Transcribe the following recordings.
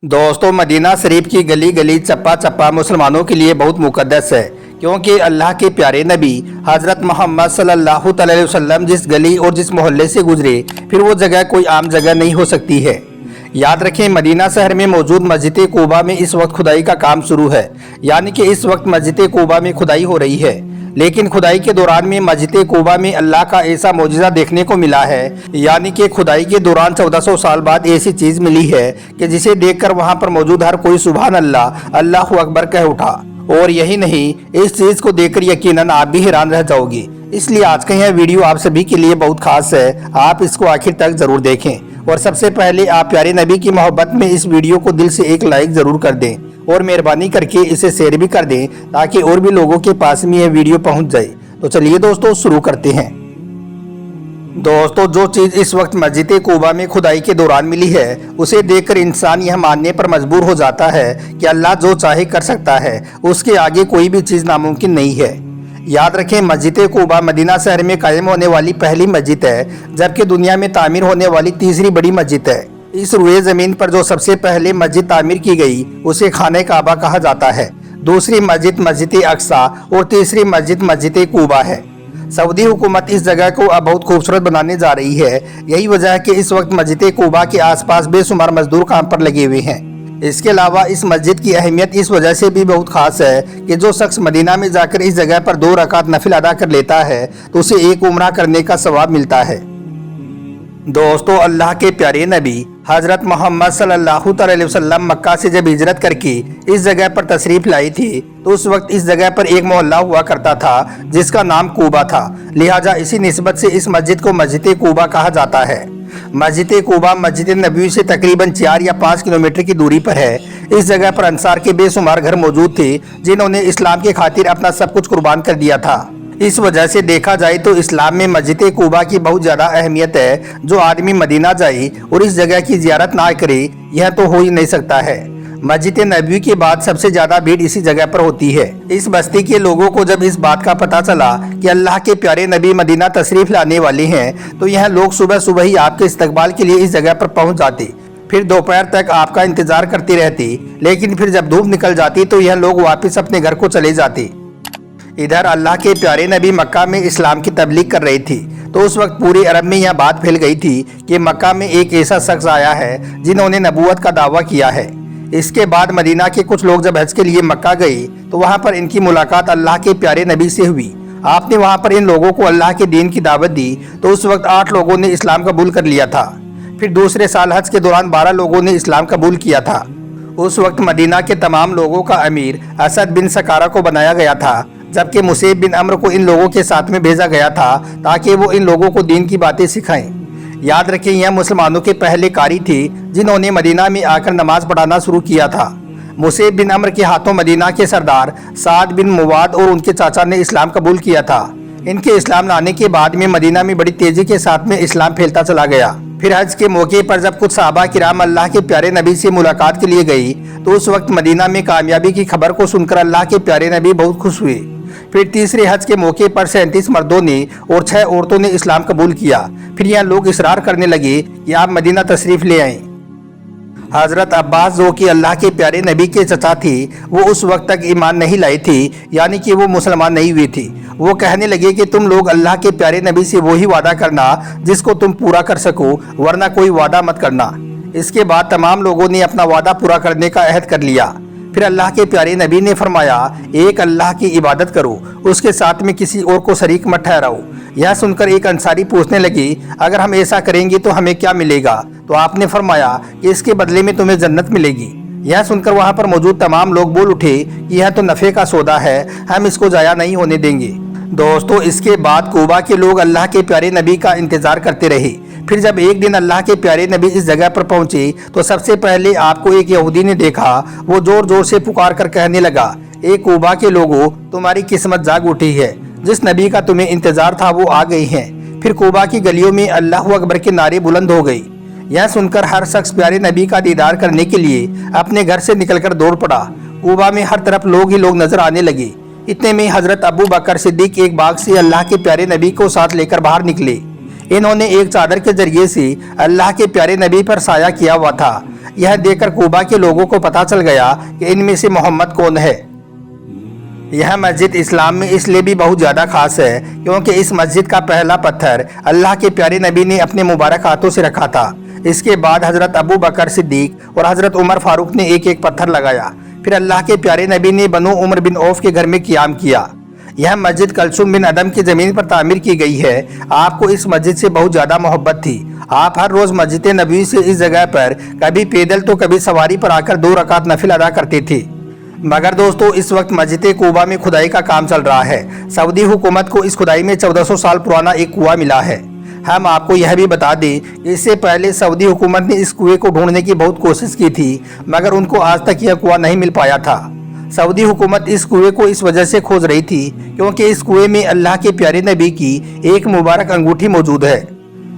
दोस्तों, मदीना शरीफ की गली गली चप्पा चप्पा मुसलमानों के लिए बहुत मुकद्दस है, क्योंकि अल्लाह के प्यारे नबी हज़रत मोहम्मद सल्लल्लाहु अलैहि वसल्लम जिस गली और जिस मोहल्ले से गुजरे, फिर वो जगह कोई आम जगह नहीं हो सकती है। याद रखें, मदीना शहर में मौजूद मस्जिद कूबा में इस वक्त खुदाई का काम शुरू है, यानी कि इस वक्त मस्जिद कूबा में खुदाई हो रही है। लेकिन खुदाई के दौरान में मस्जिद कूबा में अल्लाह का ऐसा मौजज़ा देखने को मिला है, यानी कि खुदाई के दौरान 1400 साल बाद ऐसी चीज़ मिली है कि जिसे देखकर वहां पर मौजूद हर कोई सुभान अल्लाह, अल्लाहु अकबर कह उठा। और यही नहीं, इस चीज़ को देखकर यकीनन आप भी हैरान रह जाओगे। इसलिए आज का यह वीडियो आप सभी के लिए बहुत खास है, आप इसको आखिर तक जरूर देखें। और सबसे पहले आप प्यारे नबी की मोहब्बत में इस वीडियो को दिल से एक लाइक जरूर कर दें और मेहरबानी करके इसे शेयर भी कर दें, ताकि और भी लोगों के पास में यह वीडियो पहुंच जाए। तो चलिए दोस्तों, शुरू करते हैं। दोस्तों, जो चीज़ इस वक्त मस्जिद कूबा में खुदाई के दौरान मिली है, उसे देखकर इंसान यह मानने पर मजबूर हो जाता है कि अल्लाह जो चाहे कर सकता है, उसके आगे कोई भी चीज़ नामुमकिन नहीं है। याद रखें, मस्जिद कूबा मदीना शहर में कायम होने वाली पहली मस्जिद है, जबकि दुनिया में तामीर होने वाली तीसरी बड़ी मस्जिद है। इस रुए ज़मीन पर जो सबसे पहले मस्जिद तामीर की गई, उसे खाने काबा कहा जाता है। दूसरी मस्जिद मस्जिद अक्सा और तीसरी मस्जिद मस्जिद कूबा है। सऊदी हुकूमत इस जगह को अब बहुत खूबसूरत बनाने जा रही है। यही वजह है कि इस वक्त मस्जिद कूबा के आसपास बेशुमार मजदूर काम पर लगे हुए हैं। इसके अलावा इस मस्जिद की अहमियत इस वजह से भी बहुत खास है कि जो शख्स मदीना में जाकर इस जगह पर 2 रकात नफिल अदा कर लेता है, तो उसे एक उम्रा करने का सवाब मिलता है। दोस्तों, अल्लाह के प्यारे नबी हज़रत मोहम्मद सल्लल्लाहु अलैहि वसल्लम मक्का से जब हिजरत करके इस जगह पर तशरीफ लाई थी, तो उस वक्त इस जगह पर एक मोहल्ला हुआ करता था जिसका नाम कूबा था। लिहाजा इसी निस्बत से इस मस्जिद को मस्जिद कूबा कहा जाता है। मस्जिद कूबा मस्जिद नबवी से तकरीबन 4 या 5 किलोमीटर की दूरी पर है। इस जगह पर अंसार के बेशुमार घर मौजूद थे, जिन्होंने इस्लाम की खातिर अपना सब कुछ कुर्बान कर दिया था। इस वजह से देखा जाए तो इस्लाम में मस्जिद कूबा की बहुत ज़्यादा अहमियत है। जो आदमी मदीना जाए और इस जगह की ज़ियारत ना करे, यह तो हो ही नहीं सकता है। मस्जिद नबवी के बाद सबसे ज़्यादा भीड़ इसी जगह पर होती है। इस बस्ती के लोगों को जब इस बात का पता चला कि अल्लाह के प्यारे नबी मदीना तशरीफ लाने वाले हैं, तो यह लोग सुबह सुबह ही आपके इस्तकबाल के लिए इस जगह पर पहुँच जाते। फिर दोपहर तक आपका इंतजार करते रहते, लेकिन फिर जब धूप निकल जाती तो यह लोग वापस अपने घर को चले जाते। इधर अल्लाह के प्यारे नबी मक्का में इस्लाम की तबलीग कर रही थी, तो उस वक्त पूरे अरब में यह बात फैल गई थी कि मक्का में एक ऐसा शख्स आया है जिन्होंने नबूवत का दावा किया है। इसके बाद मदीना के कुछ लोग जब हज के लिए मक्का गए, तो वहाँ पर इनकी मुलाकात अल्लाह के प्यारे नबी से हुई। आपने वहाँ पर इन लोगों को अल्लाह के दीन की दावत दी, तो उस वक्त 8 लोगों ने इस्लाम कबूल कर लिया था। फिर दूसरे साल हज के दौरान 12 लोगों ने इस्लाम कबूल किया था। उस वक्त मदीना के तमाम लोगों का अमीर असद बिन सकारा को बनाया गया था, जबकि मुसेब बिन अम्र को इन लोगों के साथ में भेजा गया था ताकि वो इन लोगों को दीन की बातें सिखाएं। याद रखें, यह मुसलमानों के पहले कारी थे जिन्होंने मदीना में आकर नमाज पढ़ाना शुरू किया था। मुसेब बिन अम्र के हाथों मदीना के सरदार साद बिन मुवाद और उनके चाचा ने इस्लाम कबूल किया था। इनके इस्लाम लाने के बाद में मदीना में बड़ी तेजी के साथ में इस्लाम फैलता चला गया। फिर हज के मौके पर जब कुछ सहाबा किराम अल्लाह के प्यारे नबी से मुलाकात के लिए गई, तो उस वक्त मदीना में कामयाबी की खबर को सुनकर अल्लाह के प्यारे नबी बहुत खुश हुए। फिर तीसरे हज के मौके पर 37 मर्दों ने और 6 औरतों ने इस्लाम कबूल किया। फिर यह लोग इसरार करने लगे कि आप मदीना तशरीफ ले आएं। हजरत अब्बास, जो कि अल्लाह के प्यारे नबी के चचा थे, वो उस वक्त तक ईमान नहीं लाई थी, यानी कि वो मुसलमान नहीं हुई थी। वो कहने लगे कि तुम लोग अल्लाह के प्यारे नबी से वही वादा करना जिसको तुम पूरा कर सको, वरना कोई वादा मत करना। इसके बाद तमाम लोगों ने अपना वादा पूरा करने का अहद कर लिया। फिर अल्लाह के प्यारे नबी ने फरमाया, एक अल्लाह की इबादत करो, उसके साथ में किसी और को शरीक मत ठहराओ। यह सुनकर एक अंसारी पूछने लगी, अगर हम ऐसा करेंगे तो हमें क्या मिलेगा? तो आपने फरमाया कि इसके बदले में तुम्हें जन्नत मिलेगी। यह सुनकर वहाँ पर मौजूद तमाम लोग बोल उठे कि यह तो नफ़े का सौदा है, हम इसको ज़ाया नहीं होने देंगे। दोस्तों, इसके बाद कूबा के लोग अल्लाह के प्यारे नबी का इंतज़ार करते रहे। फिर जब एक दिन अल्लाह के प्यारे नबी इस जगह पर पहुंचे, तो सबसे पहले आपको एक यहूदी ने देखा। वो जोर जोर से पुकार कर कहने लगा, ए कूबा के लोगों, तुम्हारी किस्मत जाग उठी है, जिस नबी का तुम्हें इंतजार था वो आ गए हैं। फिर कूबा की गलियों में अल्लाहु अकबर के नारे बुलंद हो गई। यह सुनकर हर शख्स प्यारे नबी का दीदार करने के लिए अपने घर से निकलकर दौड़ पड़ा। कूबा में हर तरफ लोग ही लोग नजर आने लगे। इतने में हजरत अबू बकर सिद्दीक एक बाग से अल्लाह के प्यारे नबी को साथ लेकर बाहर निकले। इन्होंने एक चादर के जरिए से अल्लाह के प्यारे नबी पर साया किया हुआ था। यह देखकर कूबा के लोगों को पता चल गया कि इनमें से मोहम्मद कौन है। यह मस्जिद इस्लाम में इसलिए भी बहुत ज़्यादा खास है क्योंकि इस मस्जिद का पहला पत्थर अल्लाह के प्यारे नबी ने अपने मुबारक हाथों से रखा था। इसके बाद हज़रत अबू बकर सिद्दीक और हज़रत उमर फारूक ने एक एक पत्थर लगाया। फिर अल्लाह के प्यारे नबी ने बनु उमर बिन औफ के घर में क़ियाम किया। यह मस्जिद कलसुम बिन अदम की ज़मीन पर तामीर की गई है। आपको इस मस्जिद से बहुत ज़्यादा मोहब्बत थी। आप हर रोज़ मस्जिद नबवी से इस जगह पर कभी पैदल तो कभी सवारी पर आकर 2 रकात नफिल अदा करते थे। मगर दोस्तों, इस वक्त मस्जिद कूबा में खुदाई का काम चल रहा है। सऊदी हुकूमत को इस खुदाई में 1400 साल पुराना एक कुआं मिला है। हम आपको यह भी बता दें कि इससे पहले सऊदी हुकूमत ने इस कुएं को ढूंढने की बहुत कोशिश की थी, मगर उनको आज तक यह कुआं नहीं मिल पाया था। सऊदी हुकूमत इस कुएं को इस वजह से खोज रही थी क्योंकि इस कुएं में अल्लाह के प्यारे नबी की एक मुबारक अंगूठी मौजूद है।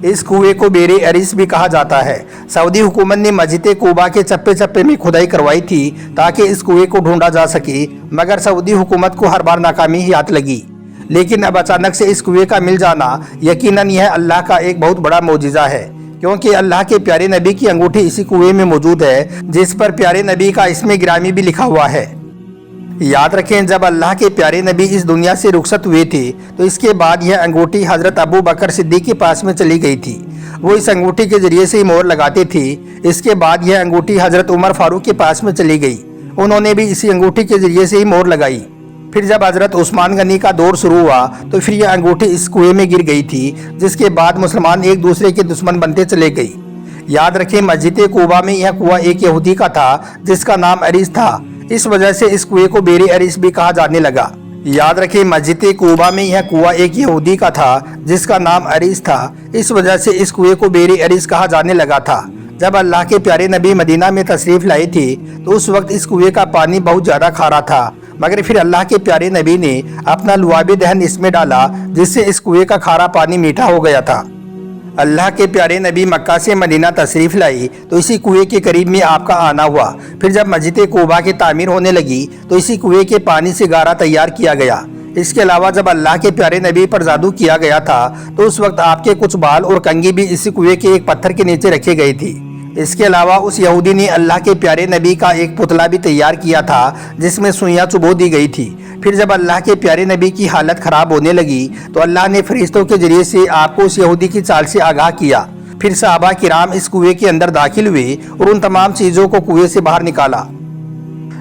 इस कुएं को बेरे अरीस भी कहा जाता है। सऊदी हुकूमत ने मस्जिद कूबा के चप्पे चप्पे में खुदाई करवाई थी ताकि इस कुएं को ढूंढा जा सके, मगर सऊदी हुकूमत को हर बार नाकामी ही हाथ लगी। लेकिन अब अचानक से इस कुएं का मिल जाना यकीनन यह अल्लाह का एक बहुत बड़ा मौजिज़ा है, क्योंकि अल्लाह के प्यारे नबी की अंगूठी इसी कुएं में मौजूद है जिस पर प्यारे नबी का इसमें गिरामी भी लिखा हुआ है। याद रखें, जब अल्लाह के प्यारे नबी इस दुनिया से रुखसत हुए थे तो इसके बाद यह अंगूठी हज़रत अबू बकर सिद्दीक के पास में चली गई थी। वो इस अंगूठी के ज़रिए से ही मोहर लगाते थे। इसके बाद यह अंगूठी हज़रत उमर फारूक के पास में चली गई। उन्होंने भी इसी अंगूठी के ज़रिए से ही मोहर लगाई। फिर जब हज़रत उस्मान गनी का दौर शुरू हुआ तो फिर यह अंगूठी इस कुएं में गिर गई थी, जिसके बाद मुसलमान एक दूसरे के दुश्मन बनते चले गए। याद रखें, मस्जिद कूबा में यह कुआं एक यहूदी का था जिसका नाम अरीस था। इस वजह से इस कुएं को बेरे अरीस भी कहा जाने लगा। याद रखें, मस्जिद कूबा में यह कुआं एक यहूदी का था जिसका नाम अरीस था। इस वजह से इस कुएं को बेरे अरीस कहा जाने लगा था। जब अल्लाह के प्यारे नबी मदीना में तशरीफ़ लाए थे तो उस वक्त इस कुएं का पानी बहुत ज़्यादा खारा था, मगर फिर अल्लाह के प्यारे नबी ने अपना लुआबी दहन इसमें डाला, जिससे इस कुएं का खारा पानी मीठा हो गया था। अल्लाह के प्यारे नबी मक्का से मदीना तशरीफ़ लाई तो इसी कुएं के करीब में आपका आना हुआ। फिर जब मस्जिद कूबा की तामीर होने लगी तो इसी कुएं के पानी से गारा तैयार किया गया। इसके अलावा जब अल्लाह के प्यारे नबी पर जादू किया गया था तो उस वक्त आपके कुछ बाल और कंघी भी इसी कुएं के एक पत्थर के नीचे रखे गए थे। इसके अलावा उस यहूदी ने अल्लाह के प्यारे नबी का एक पुतला भी तैयार किया था जिसमें सुइयां चुबो दी गई थी। फिर जब अल्लाह के प्यारे नबी की हालत ख़राब होने लगी तो अल्लाह ने फरिश्तों के जरिए से आपको उस यहूदी की चाल से आगाह किया। फिर सहाबा किराम इस कुएं के अंदर दाखिल हुए और उन तमाम चीज़ों को कुएं से बाहर निकाला।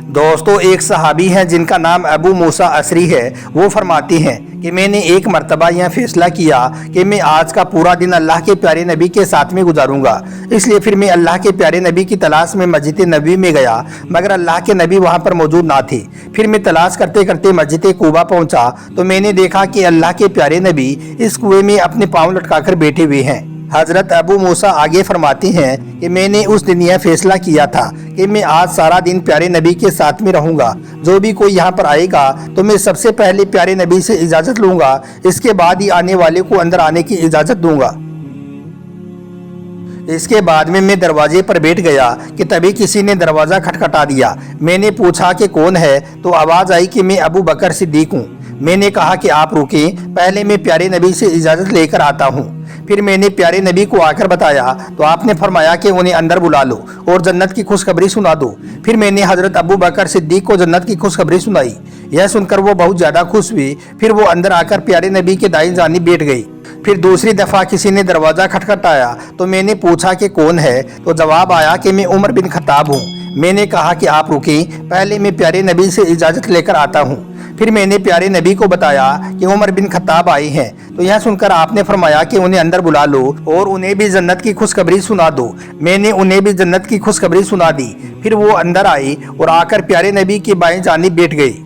दोस्तों, एक सहाबी हैं जिनका नाम अबू मूसा असरी है। वो फरमाती हैं कि मैंने एक मरतबा यह फैसला किया कि मैं आज का पूरा दिन अल्लाह के प्यारे नबी के साथ में गुजारूंगा। इसलिए फिर मैं अल्लाह के प्यारे नबी की तलाश में मस्जिद नबवी में गया, मगर अल्लाह के नबी वहाँ पर मौजूद ना थे। फिर मैं तलाश करते करते मस्जिद कूबा पहुँचा तो मैंने देखा कि अल्लाह के प्यारे नबी इस कुएं में अपने पाँव लटकाकर बैठे हुए हैं। हज़रत अबू मूसा आगे फरमाती हैं कि मैंने उस दिन यह फैसला किया था कि मैं आज सारा दिन प्यारे नबी के साथ में रहूंगा। जो भी कोई यहाँ पर आएगा तो मैं सबसे पहले प्यारे नबी से इजाज़त लूँगा, इसके बाद ही आने वाले को अंदर आने की इजाज़त दूँगा। इसके बाद में मैं दरवाजे पर बैठ गया कि तभी किसी ने दरवाज़ा खटखटा दिया। मैंने पूछा कि कौन है, तो आवाज़ आई कि मैं अबू बकर सिद्दीक हूँ। मैंने कहा कि आप रुकें, पहले मैं प्यारे नबी से इजाज़त लेकर आता हूँ। फिर मैंने प्यारे नबी को आकर बताया तो आपने फरमाया कि उन्हें अंदर बुला लो और जन्नत की खुशखबरी सुना दो। फिर मैंने हज़रत अबू बकर सिद्दीक को जन्नत की खुशखबरी सुनाई। यह सुनकर वो बहुत ज़्यादा खुश हुई। फिर वो अंदर आकर प्यारे नबी के दाईं जानिब बैठ गई। फिर दूसरी दफ़ा किसी ने दरवाज़ा खटखटाया तो मैंने पूछा कि कौन है, तो जवाब आया कि मैं उमर बिन खत्ताब हूँ। मैंने कहा कि आप रुकें, पहले मैं प्यारे नबी से इजाज़त लेकर आता हूँ। फिर मैंने प्यारे नबी को बताया कि उमर बिन खत्ताब आए हैं। तो यह सुनकर आपने फरमाया कि उन्हें अंदर बुला लो और उन्हें भी जन्नत की खुशखबरी सुना दो। मैंने उन्हें भी जन्नत की खुशखबरी सुना दी। फिर वो अंदर आई और आकर प्यारे नबी की बाएं जानिब बैठ गई।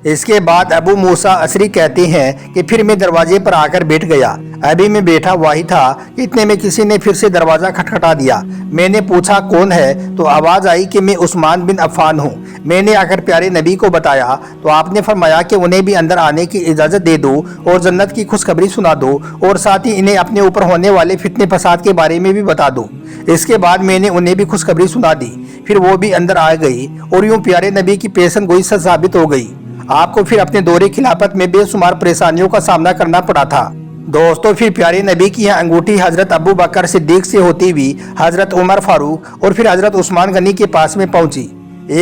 इसके बाद अबू मूसा असरी कहते हैं कि फिर मैं दरवाजे पर आकर बैठ गया। अभी मैं बैठा हुआ ही था कि इतने में किसी ने फिर से दरवाज़ा खटखटा दिया। मैंने पूछा कौन है, तो आवाज़ आई कि मैं उस्मान बिन अफ़ान हूँ। मैंने आकर प्यारे नबी को बताया तो आपने फरमाया कि उन्हें भी अंदर आने की इजाज़त दे दो और जन्नत की खुशखबरी सुना दो और साथ ही इन्हें अपने ऊपर होने वाले फितने फसाद के बारे में भी बता दो। इसके बाद मैंने उन्हें भी खुशखबरी सुना दी। फिर वो भी अंदर आ गई और यूँ प्यारे नबी की पेशन गोई सच साबित हो गई। आपको फिर अपने दौरे खिलाफत में बेशुमार परेशानियों का सामना करना पड़ा था। दोस्तों फिर प्यारे नबी की यह अंगूठी हजरत अबू बकर सिद्दीक से होती हुई हजरत उमर फारूक और फिर हजरत उस्मान गनी के पास में पहुंची।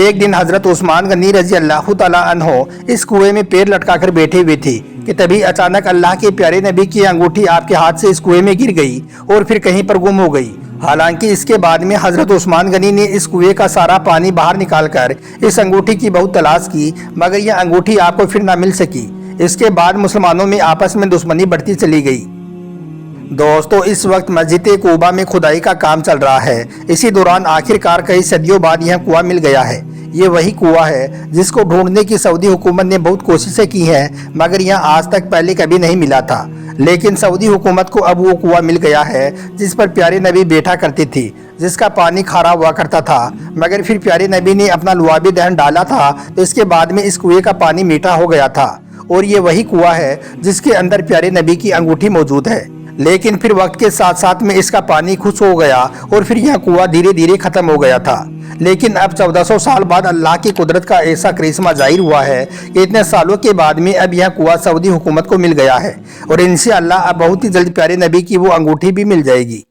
एक दिन हजरत उस्मान गनी रजी अल्लाह तआला अन्हो इस कुएं में पैर लटकाकर बैठे हुए थे कि तभी अचानक अल्लाह के प्यारे नबी की अंगूठी आपके हाथ से इस कुएं में गिर गई और फिर कहीं पर गुम हो गई। हालांकि इसके बाद में हजरत उस्मान गनी ने इस कुएं का सारा पानी बाहर निकालकर इस अंगूठी की बहुत तलाश की, मगर यह अंगूठी आपको फिर ना मिल सकी। इसके बाद मुसलमानों में आपस में दुश्मनी बढ़ती चली गई। दोस्तों इस वक्त मस्जिद कूबा में खुदाई का काम चल रहा है। इसी दौरान आखिरकार कई सदियों बाद यह कुआं मिल गया है। ये वही कुआं है जिसको ढूंढने की सऊदी हुकूमत ने बहुत कोशिशें की हैं, मगर यह आज तक पहले कभी नहीं मिला था। लेकिन सऊदी हुकूमत को अब वो कुआं मिल गया है जिस पर प्यारे नबी बैठा करते थे, जिसका पानी खारा हुआ करता था। मगर फिर प्यारे नबी ने अपना लुआबी दहन डाला था तो इसके बाद में इस कुएं का पानी मीठा हो गया था। और ये वही कुआं है जिसके अंदर प्यारे नबी की अंगूठी मौजूद है। लेकिन फिर वक्त के साथ साथ में इसका पानी खुश्क हो गया और फिर यह कुआं धीरे धीरे खत्म हो गया था। लेकिन अब 1400 साल बाद अल्लाह की कुदरत का ऐसा करिश्मा जाहिर हुआ है कि इतने सालों के बाद में अब यह कुआं सऊदी हुकूमत को मिल गया है और इंशाअल्लाह अब बहुत ही जल्द प्यारे नबी की वो अंगूठी भी मिल जाएगी।